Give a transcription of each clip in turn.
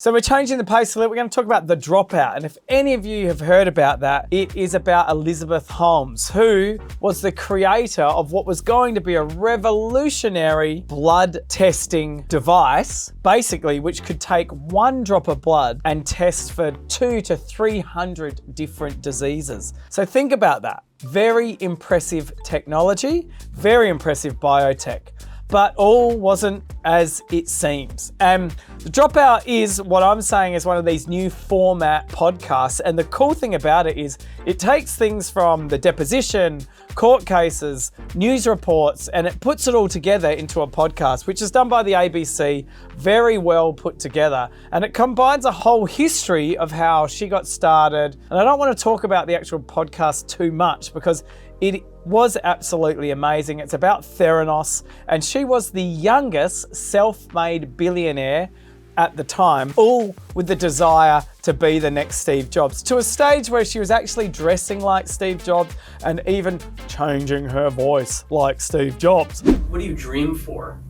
So we're changing the pace a little. We're going to talk about The Dropout. And if any of you have heard about that, it is about Elizabeth Holmes, who was the creator of what was going to be a revolutionary blood testing device, basically, which could take one drop of blood and test for 200 to 300 different diseases. So think about that. Very impressive technology, very impressive biotech. But all wasn't as it seems. And The Dropout is what I'm saying is one of these new format podcasts. And the cool thing about it is it takes things from the deposition, court cases, news reports, and it puts it all together into a podcast, which is done by the ABC, very well put together. And it combines a whole history of how she got started. And I don't want to talk about the actual podcast too much because it was absolutely amazing. It's about Theranos, and she was the youngest self-made billionaire at the time, all with the desire to be the next Steve Jobs, to a stage where she was actually dressing like Steve Jobs and even changing her voice like Steve Jobs. What do you dream for?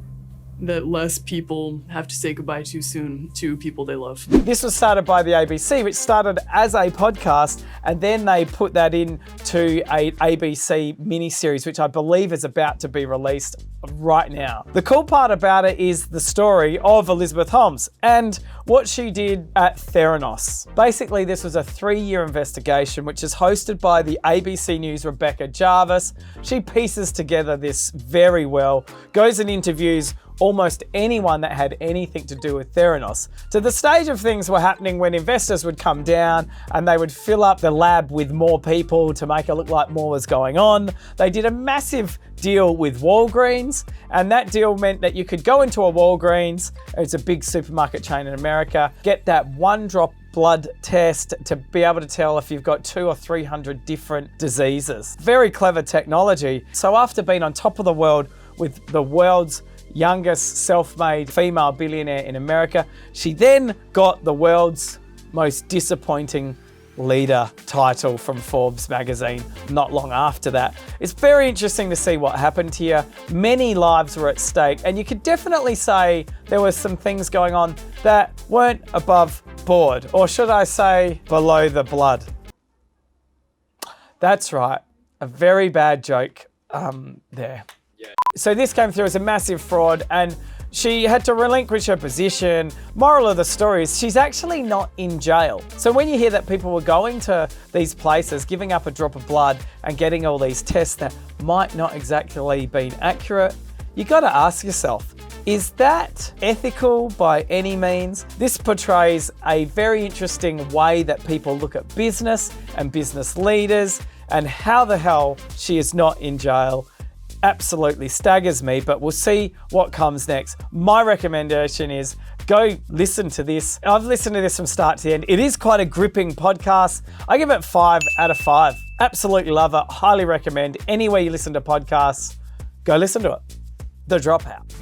That less people have to say goodbye too soon to people they love. This was started by the ABC, which started as a podcast, and then they put that into a ABC miniseries, which I believe is about to be released right now. The cool part about it is the story of Elizabeth Holmes and what she did at Theranos. Basically, this was a 3-year investigation, which is hosted by the ABC News' Rebecca Jarvis. She pieces together this very well, goes and interviews almost anyone that had anything to do with Theranos, to the stage of things were happening when investors would come down and they would fill up the lab with more people to make it look like more was going on. They did a massive deal with Walgreens, and that deal meant that you could go into a Walgreens, it's a big supermarket chain in America, get that one drop blood test to be able to tell if you've got 200 or 300 different diseases. Very clever technology. So after being on top of the world with the world's youngest self-made female billionaire in America, she then got the world's most disappointing leader title from Forbes magazine not long after that. It's very interesting to see what happened here. Many lives were at stake, and you could definitely say there were some things going on that weren't above board, or should I say below the blood. That's right, a very bad joke there. So this came through as a massive fraud, and she had to relinquish her position. Moral of the story is she's actually not in jail. So when you hear that people were going to these places, giving up a drop of blood and getting all these tests that might not exactly been accurate, you got to ask yourself, is that ethical by any means? This portrays a very interesting way that people look at business and business leaders, and how the hell she is not in jail absolutely staggers me, but we'll see what comes next. My recommendation is go listen to this. I've listened to this from start to end. It is quite a gripping podcast. I give it 5 out of 5. Absolutely love it. Highly recommend. Anywhere you listen to podcasts, go listen to it. The Dropout.